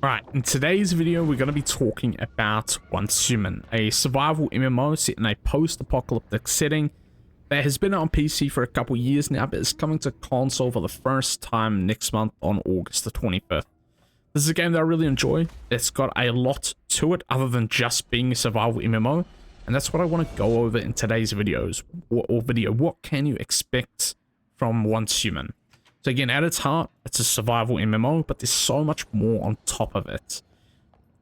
Alright, in today's video we're going to be talking about Hunstmen, a survival MMO set in a post-apocalyptic setting that has been on PC for a couple years now, but is coming to console for the first time next month on August the 25th. This is a game that I really enjoy. It's got a lot to it other than just being a survival MMO, and that's what I want to go over in today's video. What can you expect from Hunstmen? So again, at its heart, it's a survival MMO, but there's so much more on top of it.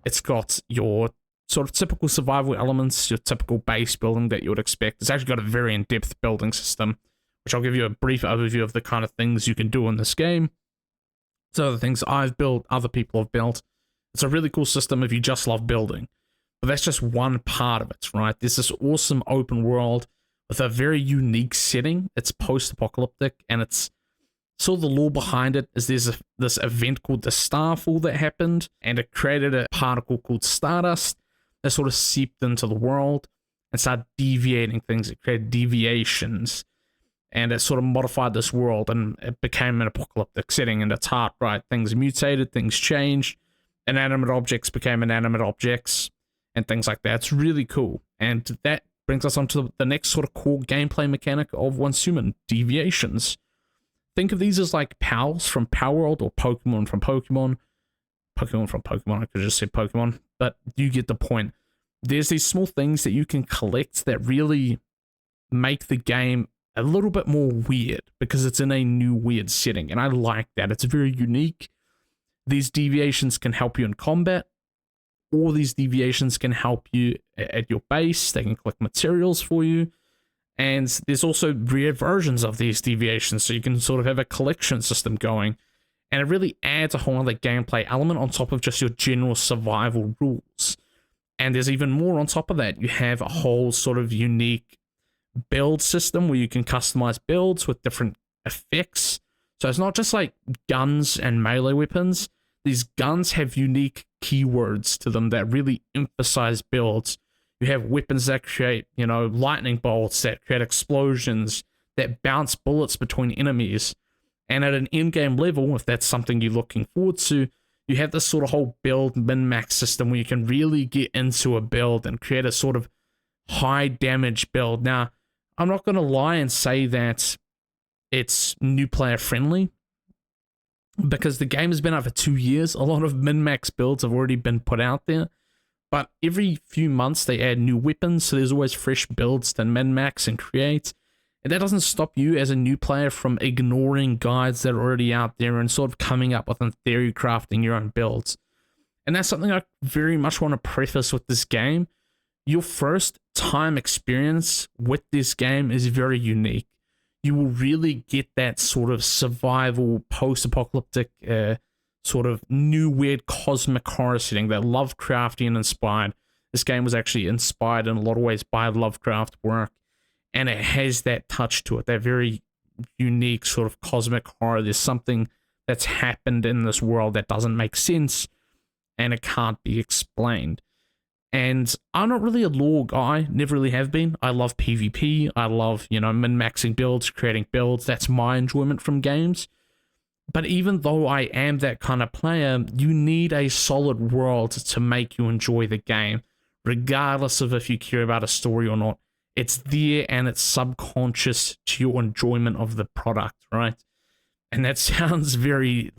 It's got your sort of typical survival elements, your typical base building that you would expect. It's actually got a very in-depth building system, which I'll give you a brief overview of the kind of things you can do in this game. So the things I've built, other people have built. It's a really cool system if you just love building. But that's just one part of it, right? There's this awesome open world with a very unique setting. It's post-apocalyptic, and it's sort of the lore behind it is there's this event called the Starfall that happened, and it created a particle called Stardust that sort of seeped into the world and started deviating things. It created deviations, and it sort of modified this world, and it became an apocalyptic setting. And it's hard, right? Things mutated, things changed, inanimate objects became inanimate objects, and things like that. It's really cool, and that brings us on to the next sort of core gameplay mechanic of Hunstmen, deviations. Think of these as like pals from Power World or Pokemon from Pokemon. Pokemon from Pokemon, I could just say Pokemon, but you get the point. There's these small things that you can collect that really make the game a little bit more weird because it's in a new weird setting, and I like that. It's very unique. These deviations can help you in combat, or these deviations can help you at your base. They can collect materials for you. And there's also rare versions of these deviations, so you can sort of have a collection system going. And it really adds a whole other gameplay element on top of just your general survival rules. And there's even more on top of that. You have a whole sort of unique build system where you can customize builds with different effects. So it's not just like guns and melee weapons. These guns have unique keywords to them that really emphasize builds. You have weapons that create, lightning bolts, that create explosions, that bounce bullets between enemies. And at an in-game level, if that's something you're looking forward to, you have this sort of whole build min-max system where you can really get into a build and create a sort of high damage build. Now, I'm not going to lie and say that it's new player friendly, because the game has been out for 2 years. A lot of min-max builds have already been put out there. But every few months they add new weapons, so there's always fresh builds to min-max and create. And that doesn't stop you as a new player from ignoring guides that are already out there and sort of coming up with and theory crafting your own builds. And that's something I very much want to preface with this game. Your first time experience with this game is very unique. You will really get that sort of survival, post-apocalyptic sort of new weird cosmic horror setting that Lovecraftian inspired. This game was actually inspired in a lot of ways by Lovecraft work, and it has that touch to it, that very unique sort of cosmic horror. There's something that's happened in this world that doesn't make sense, and it can't be explained. And I'm not really a lore guy, never really have been. I love PvP, I love, min-maxing builds, creating builds. That's my enjoyment from games. But even though I am that kind of player, you need a solid world to make you enjoy the game, regardless of if you care about a story or not. It's there and it's subconscious to your enjoyment of the product, right? And that sounds very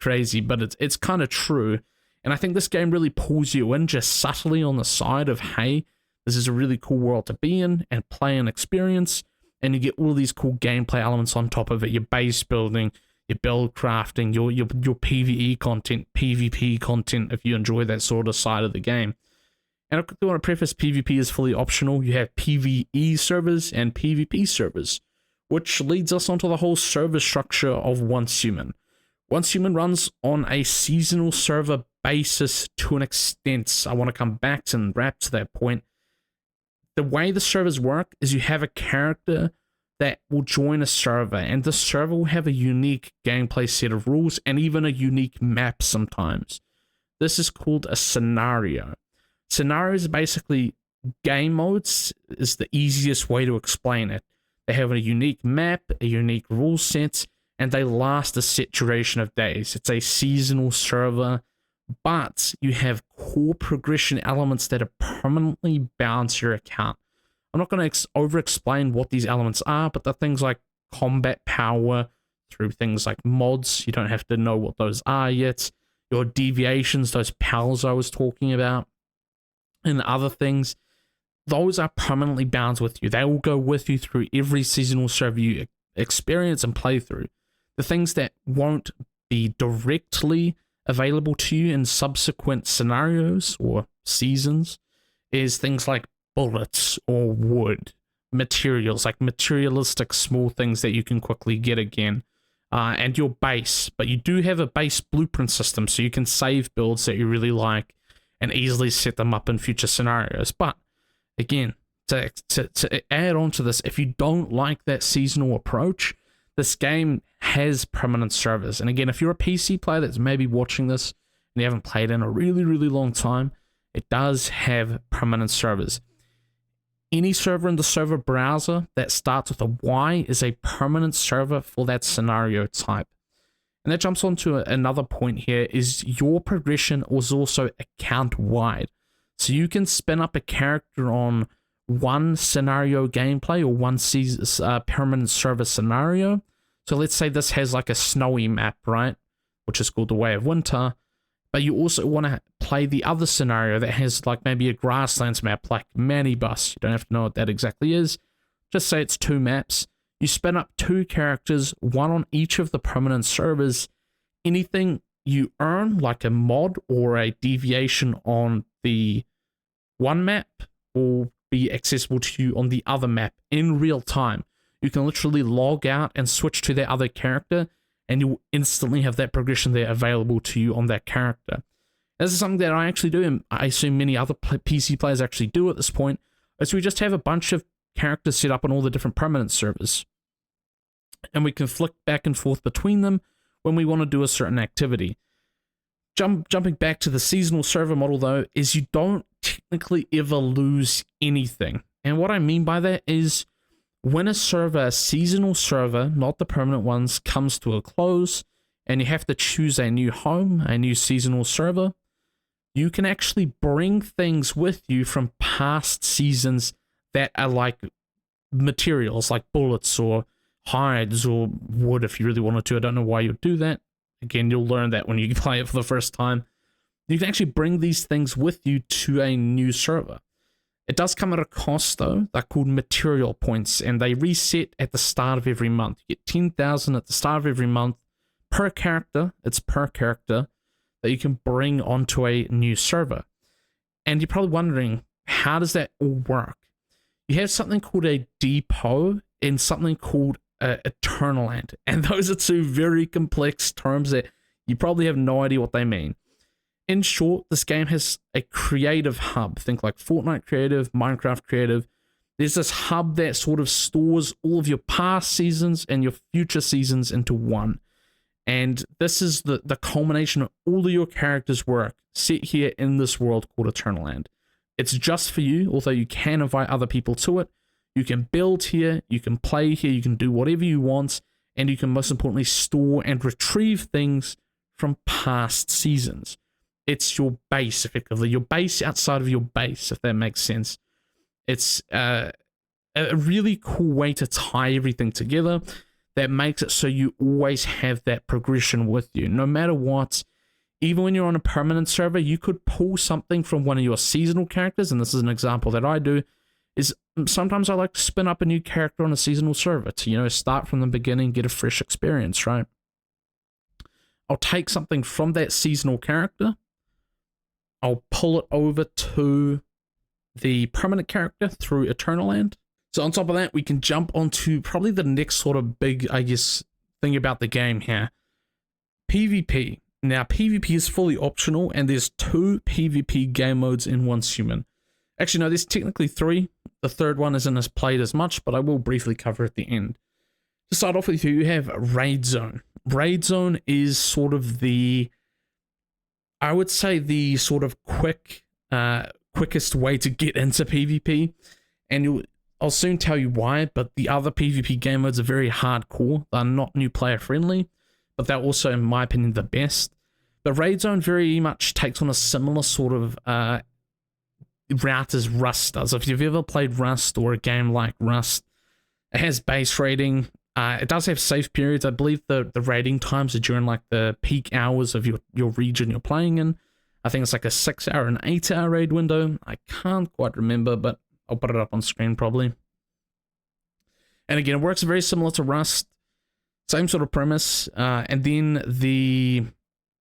crazy, but it's kind of true. And I think this game really pulls you in just subtly on the side of, hey, this is a really cool world to be in and play and experience. And you get all these cool gameplay elements on top of it, your base building, your build crafting, your PvE content, PvP content, if you enjoy that sort of side of the game. And I do want to preface, PvP is fully optional. You have PvE servers and PvP servers, which leads us onto the whole server structure of Hunstmen. Hunstmen runs on a seasonal server basis to an extent. I want to come back and wrap to that point. The way the servers work is you have a character that will join a server, and the server will have a unique gameplay set of rules and even a unique map sometimes. This is called a scenario. Scenarios are basically game modes, is the easiest way to explain it. They have a unique map, a unique rule set, and they last a set duration of days. It's a seasonal server but you have core progression elements that are permanently bound to your account. I'm not going to over-explain what these elements are, but they're things like combat power through things like mods. You don't have to know what those are yet. Your deviations, those pals I was talking about, and other things, those are permanently bound with you. They will go with you through every seasonal server you experience and play through. The things that won't be directly available to you in subsequent scenarios or seasons is things like bullets or wood, materials, like materialistic small things that you can quickly get again, and your base. But you do have a base blueprint system, so you can save builds that you really like and easily set them up in future scenarios. But again, to add on to this, if you don't like that seasonal approach, this game has permanent servers. And again, if you're a PC player that's maybe watching this and you haven't played in a really, really long time, it does have permanent servers. Any server in the server browser that starts with a Y is a permanent server for that scenario type. And that jumps on to another point here, is your progression was also account wide. So you can spin up a character on one scenario gameplay or one permanent server scenario. So let's say this has like a snowy map, right? Which is called the Way of Winter. But you also want to play the other scenario that has like maybe a grasslands map like Manibus. You don't have to know what that exactly is. Just say it's 2 maps. You spin up 2 characters, one on each of the permanent servers. Anything you earn, like a mod or a deviation on the one map, will be accessible to you on the other map in real time. You can literally log out and switch to that other character, and you'll instantly have that progression there available to you on that character. This is something that I actually do, and I assume many other PC players actually do at this point, is we just have a bunch of characters set up on all the different permanent servers, and we can flick back and forth between them when we want to do a certain activity. Jumping back to the seasonal server model, though, is you don't technically ever lose anything. And what I mean by that is when a seasonal server, not the permanent ones, comes to a close and you have to choose a new home, a new seasonal server, you can actually bring things with you from past seasons that are like materials, like bullets or hides or wood if you really wanted to. I don't know why you'd do that. Again, you'll learn that when you play it for the first time. You can actually bring these things with you to a new server. It does come at a cost, though. They're called material points, and they reset at the start of every month. You get 10,000 at the start of every month per character. It's per character that you can bring onto a new server. And you're probably wondering, how does that all work? You have something called a depot and something called Eternal Land. And those are 2 very complex terms that you probably have no idea what they mean. In short, this game has a creative hub. Think like Fortnite creative, Minecraft creative. There's this hub that sort of stores all of your past seasons and your future seasons into one. And this is the culmination of all of your characters' work set here in this world called Eternal Land. It's just for you, although you can invite other people to it. You can build here, you can play here, you can do whatever you want, and you can most importantly store and retrieve things from past seasons. It's your base, effectively. Your base outside of your base, if that makes sense. It's a really cool way to tie everything together that makes it so you always have that progression with you. No matter what, even when you're on a permanent server, you could pull something from one of your seasonal characters, and this is an example that I do, is sometimes I like to spin up a new character on a seasonal server to, start from the beginning, get a fresh experience, right? I'll take something from that seasonal character, I'll pull it over to the permanent character through Eternal Land. So on top of that, we can jump onto probably the next sort of big, thing about the game here. PvP. Now, PvP is fully optional, and there's 2 PvP game modes in Hunstmen. Actually, no, there's technically 3. The third one isn't as played as much, but I will briefly cover at the end. To start off with, you have Raid Zone. Raid Zone is sort of I would say the sort of quickest way to get into PvP, and I'll soon tell you why, but the other PvP game modes are very hardcore. They're not new player friendly, but they're also, in my opinion, the best. But Raid Zone very much takes on a similar sort of route as Rust does. If you've ever played Rust or a game like Rust, it has base rating. It does have safe periods. I believe the raiding times are during like the peak hours of your region you're playing in. I think it's like a 6-hour and 8-hour raid window. I can't quite remember, but I'll put it up on screen probably. And again, it works very similar to Rust. Same sort of premise. And then the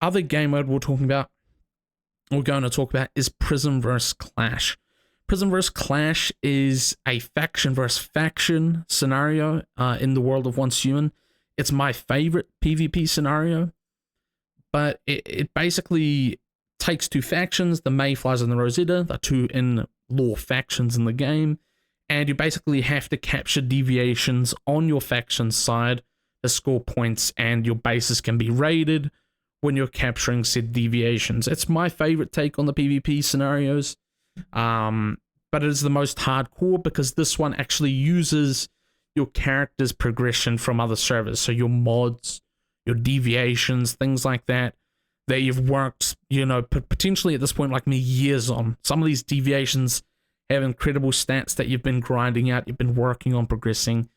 other game mode we're going to talk about is Prism vs. Clash. Prism vs. Clash is a faction versus faction scenario in the world of Once Human. It's my favorite PvP scenario, but it basically takes two factions, the Mayflies and the Rosetta, the two in-lore factions in the game, and you basically have to capture deviations on your faction's side to score points, and your bases can be raided when you're capturing said deviations. It's my favorite take on the PvP scenarios, but it is the most hardcore because this one actually uses your character's progression from other servers, so your mods, your deviations, things like that you've worked, potentially at this point like me, years on. Some of these deviations have incredible stats that you've been grinding out, you've been working on progressing,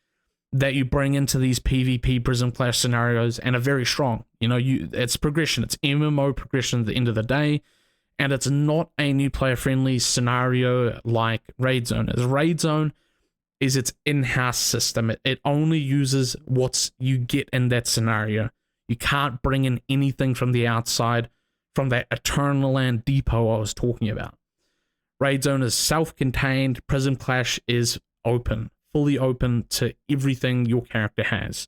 that you bring into these PvP Prism Clash scenarios and are very strong. It's progression, it's MMO progression at the end of the day, and it's not a new player friendly scenario like Raid Zone. As Raid Zone is its in-house system. It only uses what you get in that scenario. You can't bring in anything from the outside, from that Eternal Land depot I was talking about. Raid Zone is self-contained. Prism Clash is open, fully open to everything your character has,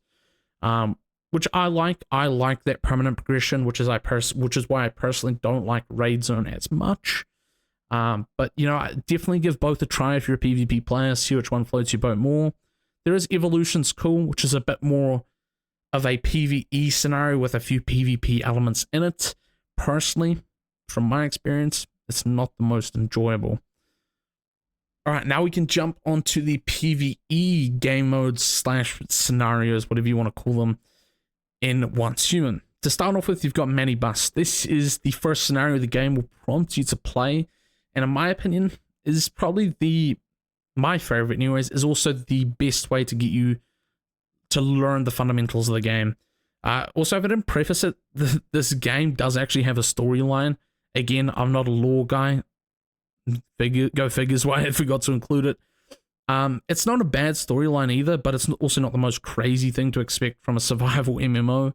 which I like. I like that permanent progression, which is why I personally don't like Raid Zone as much. But definitely give both a try if you're a PvP player. See which one floats your boat more. There is Evolution's cool, which is a bit more of a PvE scenario with a few PvP elements in it. Personally, from my experience, it's not the most enjoyable. Alright, now we can jump onto the PvE game modes / scenarios, whatever you want to call them, in Once Human. To start off with, you've got Manibus. This is the first scenario the game will prompt you to play, and in my opinion, is probably my favorite anyways, is also the best way to get you to learn the fundamentals of the game. Also, if I didn't preface it, this game does actually have a storyline. Again, I'm not a lore guy. Go figures why I forgot to include it. It's not a bad storyline either, but it's also not the most crazy thing to expect from a survival MMO.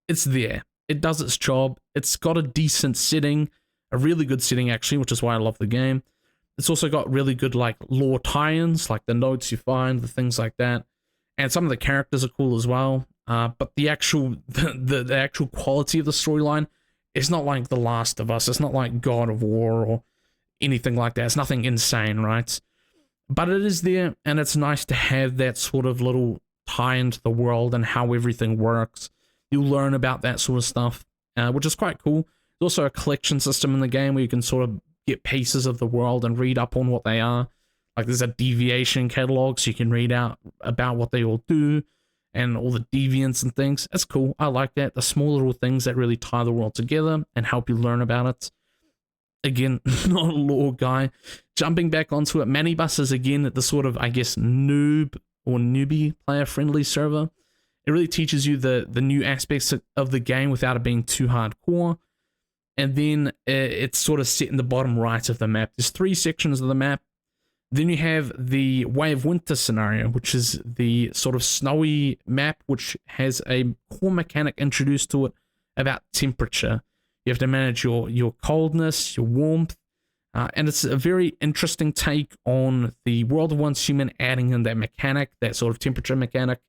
It's there. It does its job. It's got a decent setting, a really good setting actually, which is why I love the game. It's also got really good lore tie-ins, like the notes you find, the things like that. And some of the characters are cool as well. But the actual quality of the storyline is not like The Last of Us. It's not like God of War or anything like that. It's nothing insane, right? But it is there, and it's nice to have that sort of little tie into the world and how everything works. You'll learn about that sort of stuff, which is quite cool. There's also a collection system in the game where you can sort of get pieces of the world and read up on what they are. Like there's a deviation catalog, so you can read out about what they all do and all the deviants and things. That's cool. I like that. The small little things that really tie the world together and help you learn about it. Again, not a lore guy. Jumping back onto it, Manibus is again the sort of, I guess, noob or newbie player-friendly server. It really teaches you the new aspects of the game without it being too hardcore. And then it's sort of set in the bottom right of the map. There's 3 sections of the map. Then you have the Way of Winter scenario, which is the sort of snowy map, which has a core mechanic introduced to it about temperature. You have to manage your coldness, your warmth, and it's a very interesting take on the world of Once Human, adding in that mechanic, that sort of temperature mechanic.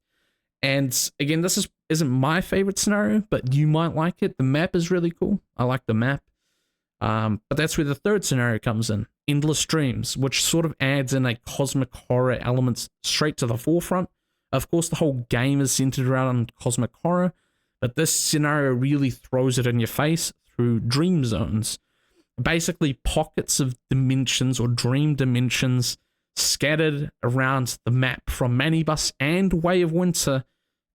And again, this isn't my favorite scenario, but you might like it. The map is really cool. I like the map. But that's where the third scenario comes in, Endless Dreams, which sort of adds in a cosmic horror elements straight to the forefront. Of course, the whole game is centered around cosmic horror, but this scenario really throws it in your face through dream zones. Basically, pockets of dimensions or dream dimensions scattered around the map from Manibus and Way of Winter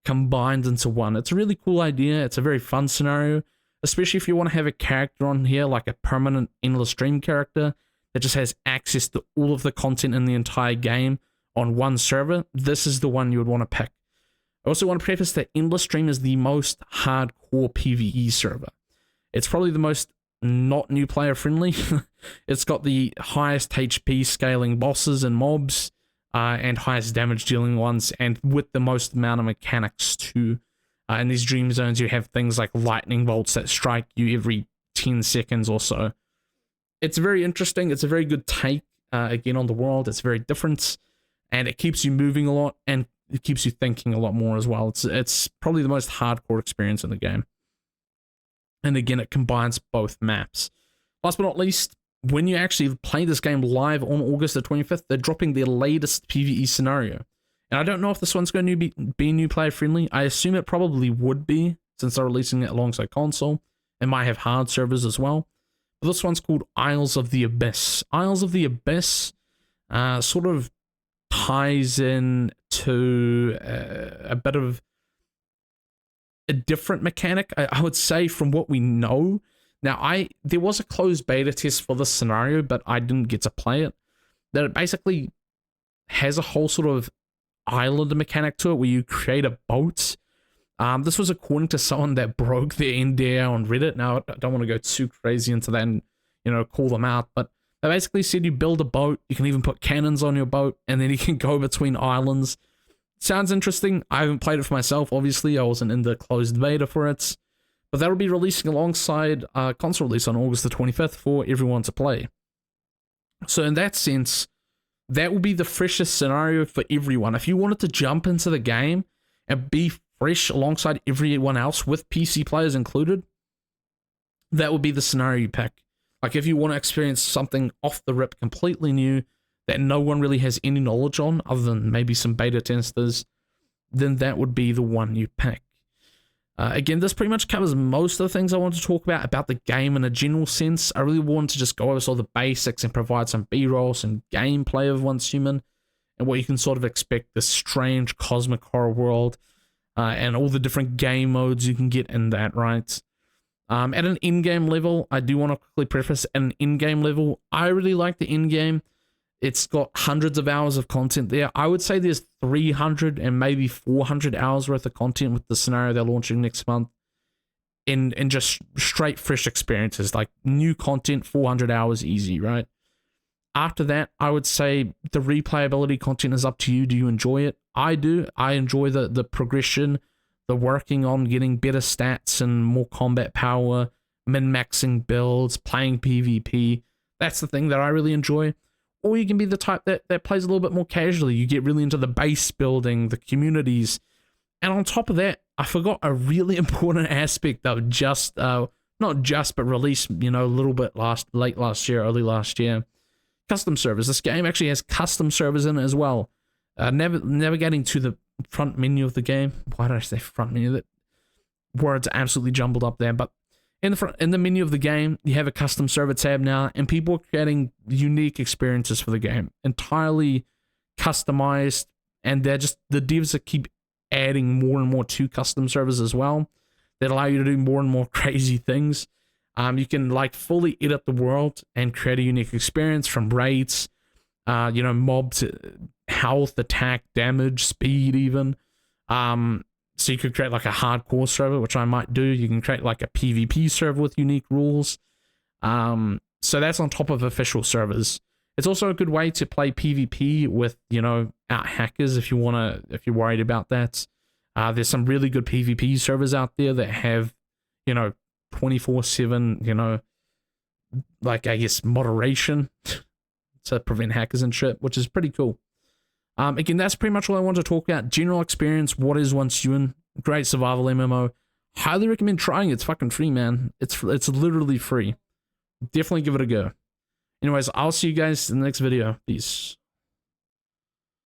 combined into one. It's a really cool idea. It's a very fun scenario. especially if you want to have a character on here, like a permanent endless stream character that just has access to all of the content in the entire game on one server. This is the one you would want to pick. I also want to preface that Endless Stream is the most hardcore PvE server. It's probably the most not new player friendly. It's got the highest HP scaling bosses and mobs, and highest damage dealing ones, and with the most amount of mechanics too. In these dream zones, you have things like lightning bolts that strike you every 10 seconds or so. It's very interesting. It's a very good take, again, on the world. It's very different, and it keeps you moving a lot, and it keeps you thinking a lot more as well. It's probably the most hardcore experience in the game. And again, it combines both maps. Last but not least, when you actually play this game live on August the 25th, they're dropping their latest PvE scenario. And I don't know if this one's going to be new player friendly. I assume it probably would be, since they're releasing it alongside console. It might have hard servers as well. But this one's called Isles of the Abyss. Isles of the Abyss sort of ties in to a bit of a different mechanic, I would say, from what we know. Now, there was a closed beta test for this scenario, but I didn't get to play it. That it basically has a whole sort of island mechanic to it where you create a boat. This was according to someone that broke their NDA on Reddit. Now, I don't want to go too crazy into that and, call them out, but they basically said you build a boat, you can even put cannons on your boat, and then you can go between islands. Sounds interesting. I haven't played it for myself, obviously. I wasn't in the closed beta for it. But that'll be releasing alongside console release on August the 25th for everyone to play. So in that sense, that will be the freshest scenario for everyone. If you wanted to jump into the game and be fresh alongside everyone else, with PC players included, that would be the scenario you pick. Like, if you want to experience something off the rip, completely new, that no one really has any knowledge on, other than maybe some beta testers, then that would be the one you pick. Again, this pretty much covers most of the things I want to talk about the game in a general sense. I really want to just go over sort of the basics and provide some B-roll, some gameplay of Once Human, and what you can sort of expect, this strange cosmic horror world, and all the different game modes you can get in that, right? At an in-game level, I do want to quickly preface, at an in-game level, I really like the in-game. It's got hundreds of hours of content there. I would say there's 300 and maybe 400 hours worth of content with the scenario they're launching next month. In just straight fresh experiences, like new content, 400 hours easy, right? After that, I would say the replayability content is up to you. Do you enjoy it? I do. I enjoy the progression, the working on getting better stats and more combat power, min-maxing builds, playing PvP. That's the thing that I really enjoy. Or you can be the type that plays a little bit more casually. You get really into the base building, the communities. And on top of that, I forgot a really important aspect that just, not just, but released, a little bit late last year, early last year. Custom servers. This game actually has custom servers in it as well. Navigating to the front menu of the game. Why did I say front menu? That words are absolutely jumbled up there, but in the menu of the game, you have a custom server tab now, and people are creating unique experiences for the game, entirely customized, and the devs that keep adding more and more to custom servers as well, that allow you to do more and more crazy things. You can fully edit the world and create a unique experience, from raids, mobs, health, attack, damage, speed, even. So you could create a hardcore server, which I might do. You can create a PvP server with unique rules. So that's on top of official servers. It's also a good way to play PvP with, out hackers if you're worried about that. There's some really good PvP servers out there that have, 24/7, I guess moderation to prevent hackers and shit, which is pretty cool. Again, that's pretty much all I want to talk about. General experience, what is Once Human? Great survival MMO. Highly recommend trying it. It's fucking free, man. It's literally free. Definitely give it a go. Anyways, I'll see you guys in the next video. Peace.